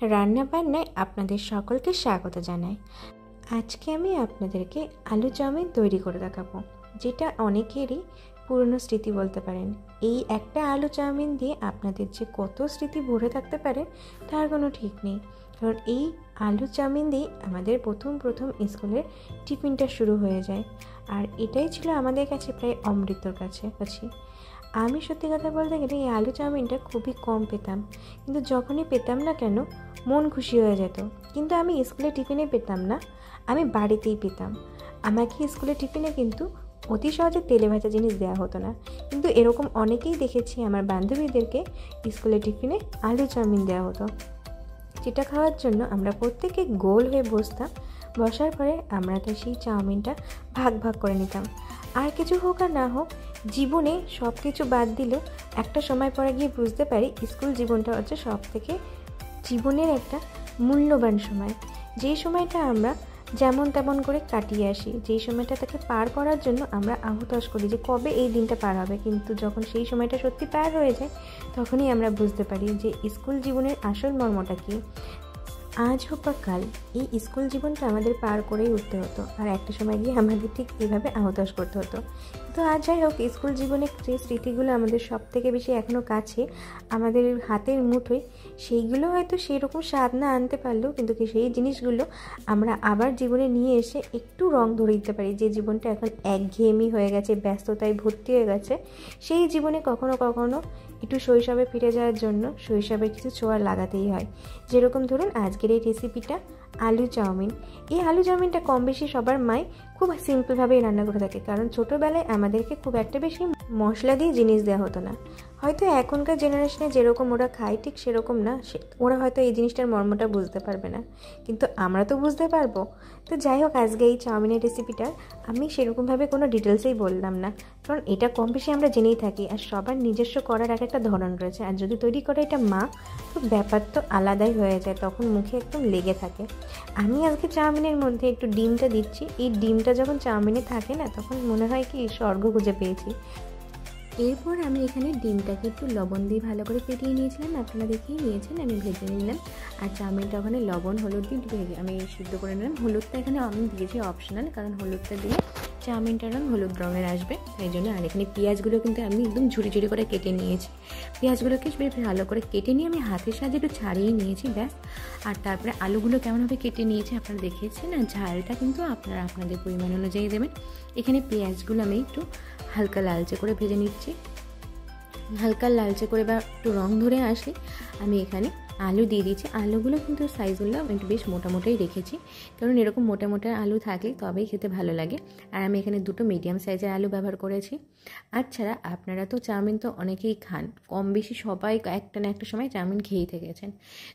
রান্না বান্নায় আপনাদের সকলকে স্বাগত জানাই। আজকে আমি আপনাদেরকে আলু চাউমিন তৈরি করে দেখাবো, যেটা অনেকেরই পুরনো স্মৃতি বলতে পারেন। এই একটা আলু চাউমিন দিয়ে আপনাদের যে কত স্মৃতি ভরে থাকতে পারে তার কোনো ঠিক নেই। কারণ এই আলু চাউমিন দিয়ে আমাদের প্রথম স্কুলের টিফিনটা শুরু হয়ে যায়, আর এটাই ছিল আমাদের কাছে প্রায় অমৃতর কাছে। আমি সত্যি কথা বলতে গেলে এই আলু চাউমিনটা খুবই কম পেতাম, কিন্তু যখনই পেতাম না কেন মন খুশি হয়ে যেত। কিন্তু আমি স্কুলে টিফিনে পেতাম না, আমি বাড়িতেই পেতাম। আমাকে স্কুলে টিফিনে কিন্তু অতি সহজে তেলে ভাজা জিনিস দেওয়া হতো না, কিন্তু এরকম অনেকেই দেখেছি আমার বান্ধবীদেরকে স্কুলে টিফিনে আলু চাউমিন দেওয়া হতো, যেটা খাওয়ার জন্য আমরা প্রত্যেকে গোল হয়ে বসতাম। বসার পরে আমরা তো সেই চাউমিনটা ভাগ ভাগ করে নিতাম। আর কিছু হোক আর না হোক, জীবনে সব কিছু বাদ দিলেও একটা সময় পরে গিয়ে বুঝতে পারি স্কুল জীবনটা হচ্ছে সব থেকে জীবনের একটা মূল্যবান সময়। যেই সময়টা আমরা যেমন তেমন করে কাটিয়ে আসি, যেই সময়টা তাকে পার করার জন্য আমরা আহুতাশ করি যে কবে এই দিনটা পার হবে, কিন্তু যখন সেই সময়টা সত্যি পার হয়ে যায় তখনই আমরা বুঝতে পারি যে স্কুল জীবনের আসল মর্মটা কী। আজ হোক বা কাল এই স্কুল জীবনটা আমাদের পার করেই উঠতে হতো, আর একটা সময় গিয়ে আমাদের ঠিক এভাবে আহতাশ করতে হতো। তো আজ যাই হোক, স্কুল জীবনের যে স্মৃতিগুলো আমাদের সব থেকে বেশি এখনও কাছে, আমাদের হাতের মুঠোয়, সেইগুলো হয়তো সেই রকম স্বাদ না আনতে পারলেও কিন্তু সেই জিনিসগুলো আমরা আবার জীবনে নিয়ে এসে একটু রং ধরে দিতে পারি। যে জীবনটা এখন একঘেয়েমি হয়ে গেছে, ব্যস্ততায় ভর্তি হয়ে গেছে, সেই জীবনে কখনো কখনো একটু শৈশবে ফিরে যাওয়ার জন্য শৈশবের কিছু ছোঁয়া লাগাতেই হয়। যেরকম ধরুন আজকের এই রেসিপিটা আলু চাউমিন। এই আলু চাউমিনটা কম বেশি সবার মাই খুব সিম্পলভাবেই রান্না করে থাকে, কারণ ছোটোবেলায় আমাদেরকে খুব একটা বেশি মশলা দিয়ে জিনিস দেওয়া হতো না। হয়তো এখনকার জেনারেশনে যেরকম ওরা খায় ঠিক সেরকম না, ওরা হয়তো এই জিনিসটার মর্মটা বুঝতে পারবে না, কিন্তু আমরা তো বুঝতে পারবো। তো যাই হোক, আজকে এই চাউমিনের রেসিপিটা আমি সেরকমভাবে কোনো ডিটেলসেই বললাম না, কারণ এটা কম বেশি আমরা জেনেই থাকি, আর সবার নিজস্ব করার একটা ধরন রয়েছে। আর যদি তৈরি করে এটা মা, তো ব্যাপার তো আলাদাই হয়ে যায়, তখন মুখে একদম লেগে থাকে। আমি আজকে চাউমিনের মধ্যে একটু ডিমটা দিচ্ছি। এই ডিমটা যখন চাউমিনে থাকে না, তখন মনে হয় কি স্বর্গ খুঁজে পেয়েছি। এরপর আমি এখানে ডিমটাকে একটু লবণ দিয়ে ভালো করে ফেটিয়ে নিয়েছিলাম, আপনারা দেখেই নিয়েছেন। আমি ভেজে নিলাম, আর চাউমিনটা ওখানে লবণ হলুদ দিয়ে আমি সিদ্ধ করে নিলাম। হলুদটা এখানে আমি দিয়েছি অপশনাল, কারণ হলুদটা দিলে চাউমিনটার রঙ হলুদ রঙের আসবে, তাই জন্য। আর এখানে পেঁয়াজগুলো কিন্তু আমি একদম ঝুড়ি ঝুড়ি করে কেটে নিয়েছি। পেঁয়াজগুলোকে বেশ ভালো করে কেটে নিয়ে আমি হাতের সাহায্যে একটু ছাড়িয়ে নিয়েছি, ব্যাস। আর তারপরে আলুগুলো কেমনভাবে কেটে নিয়েছি আপনারা দেখেছেন। আর ঝালটা কিন্তু আপনারা আপনাদের পরিমাণ অনুযায়ী দেবেন। এখানে পেঁয়াজগুলো আমি একটু হালকা লালচে করে ভেজে নিচ্ছি। হালকা লালচে করে বা একটু রং ধরে আসলে আমি এখানে আলু দিয়ে দিচ্ছি। আলুগুলো কিন্তু সাইজগুলো আমি একটু বেশ মোটামোটাই রেখেছি, কারণ এরকম মোটা মোটা আলু থাকলে তবেই খেতে ভালো লাগে। আর আমি এখানে দুটো মিডিয়াম সাইজের আলু ব্যবহার করেছি। আর ছাড়া আপনারা তো চাউমিন তো অনেকেই খান, কম বেশি সবাই একটা না একটা সময় চাউমিন খেয়েই থেকেছেন।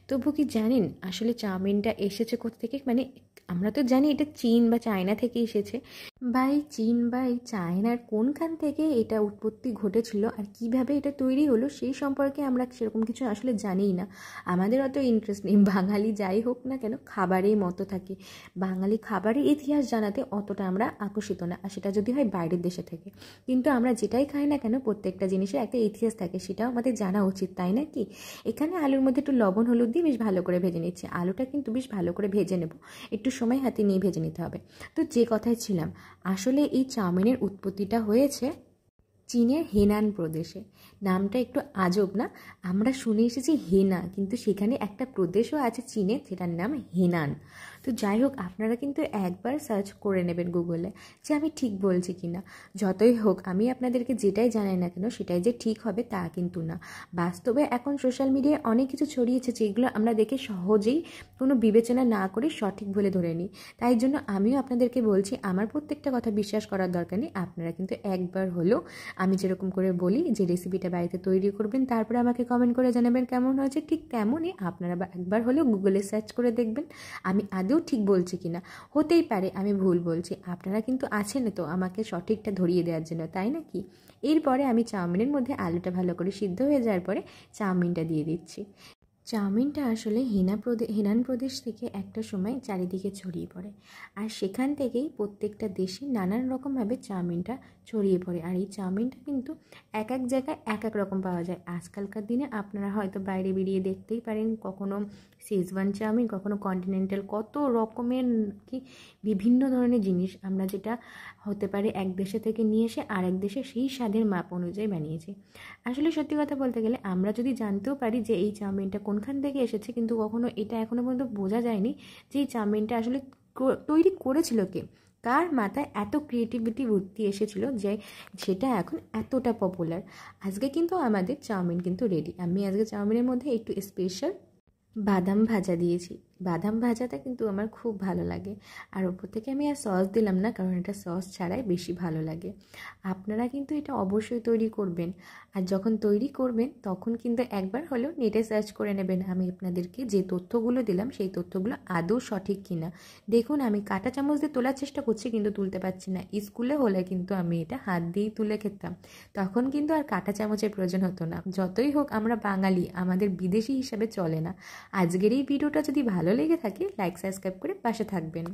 তবু কি জানেন আসলে চাউমিনটা এসেছে কোথা থেকে? মানে আমরা তো জানি এটা চীন বা চায়না থেকে এসেছে, বা এই চীন বা এই চায়নার কোনখান থেকে এটা উৎপত্তি ঘটেছিল আর কিভাবে এটা তৈরি হলো সেই সম্পর্কে আমরা সেরকম কিছু আসলে জানিই না। আমাদের অত ইন্টারেস্ট নেই। বাঙালি যাই হোক না কেন খাবারেই মতো থাকে, বাঙালি খাবারের ইতিহাস জানাতে অতটা আমরা আকর্ষিত না, আর সেটা যদি হয় বাইরের দেশে থেকে। কিন্তু আমরা যেটাই খাই না কেন প্রত্যেকটা জিনিসের একটা ইতিহাস থাকে, সেটাও আমাদের জানা উচিত, তাই না কি? এখানে আলুর মধ্যে একটু লবণ হলুদ দিয়ে বেশ ভালো করে ভেজে নিচ্ছি। আলুটা কিন্তু বেশ ভালো করে ভেজে নেব, একটু সময় হাতে নিয়ে ভেজে নিতে হবে। তো যে কথায় ছিলাম, আসলে এই চাউমিনের উৎপত্তিটা হয়েছে চীনের হেনান প্রদেশে। নামটা একটু আজব না? আমরা শুনে এসেছি হেনা, কিন্তু সেখানে একটা প্রদেশও আছে চীনে যেটার নাম হেনান। তো যাই হোক, আপনারা কিন্তু একবার সার্চ করে নেবেন গুগলে যে আমি ঠিক বলছি কি না। যতই হোক, আমি আপনাদেরকে যেটাই জানাই না কেন সেটাই যে ঠিক হবে তা কিন্তু না। বাস্তবে এখন সোশ্যাল মিডিয়ায় অনেক কিছু ছড়িয়েছে যেগুলো আমরা দেখে সহজেই কোনো বিবেচনা না করে সঠিক বলে ধরে নিই। তাই জন্য আমিও আপনাদেরকে বলছি, আমার প্রত্যেকটা কথা বিশ্বাস করার দরকার নেই। আপনারা কিন্তু একবার হলেও আমি যেরকম করে বলি যে রেসিপিটা বাড়িতে তৈরি করবেন, তারপরে আমাকে কমেন্ট করে জানাবেন কেমন হয়েছে। ঠিক তেমনই আপনারা একবার হলেও গুগলে সার্চ করে দেখবেন আমি আদৌ ঠিক বলছি কিনা। হতেই পারে আমি ভুল বলছি, আপনারা কিন্তু আছেন তো আমাকে সঠিকটা ধরিয়ে দেওয়ার জন্য, তাই না কি? এরপরে আমি চাউমিনের মধ্যে আলুটা ভালো করে সিদ্ধ হয়ে যাওয়ার পরে চাউমিনটা দিয়ে দিচ্ছি। চাউমিনটা আসলে হেনান প্রদেশ থেকে একটা সময় চারিদিকে ছড়িয়ে পড়ে, আর সেখান থেকেই প্রত্যেকটা দেশে নানান রকমভাবে চাউমিনটা ছড়িয়ে পড়ে। আর এই চাউমিনটা কিন্তু এক এক জায়গায় এক এক রকম পাওয়া যায়। আজকালকার দিনে আপনারা হয়তো বাইরে বেরিয়ে দেখতেই পারেন, কখনো শেজওয়ান চাউমিন, কখনো কন্টিনেন্টাল, কত রকমের কি বিভিন্ন ধরনের জিনিস আমরা যেটা হতে পারে এক দেশে থেকে নিয়ে এসে আর এক দেশে সেই স্বাদের মাপ অনুযায়ী বানিয়েছি। আসলে সত্যি কথা বলতে গেলে আমরা যদি জানতেও পারি যে এই চাউমিনটা কোনখান থেকে এসেছে, কিন্তু কখনো এটা এখনও পর্যন্ত বোঝা যায়নি যে এই চাউমিনটা আসলে তৈরি করেছিল কে, কার মাথায় এত ক্রিয়েটিভিটি বুদ্ধি এসেছিল যে সেটা এখন এতটা পপুলার। আজকে কিন্তু আমাদের চাউমিন কিন্তু রেডি। আমি আজকে চাউমিনের মধ্যে একটু স্পেশাল বাদাম ভাজা দিয়েছি। বাদাম ভাজাটা কিন্তু আমার খুব ভালো লাগে, আর ওপর থেকে আমি আর সস দিলাম না, কারণ এটা সস ছাড়াই বেশি ভালো লাগে। আপনারা কিন্তু এটা অবশ্যই তৈরি করবেন, আর যখন তৈরি করবেন তখন কিন্তু একবার হলেও নেটে সার্চ করে নেবেন আমি আপনাদেরকে যে তথ্যগুলো দিলাম সেই তথ্যগুলো আদৌ সঠিক কিনা। দেখুন, আমি কাঁটা চামচ দিয়ে তোলার চেষ্টা করছি কিন্তু তুলতে পারছি না। স্কুলে হলে কিন্তু আমি এটা হাত দিয়েই তুলে খেতাম, তখন কিন্তু আর কাঁটা চামচের প্রয়োজন হতো না। যতই হোক আমরা বাঙালি, আমাদের বিদেশি হিসাবে চলে না। আজকের এই ভিডিওটা যদি ভালো লেগে থাকে, লাইক সাবস্ক্রাইব করে পাশে থাকবেন।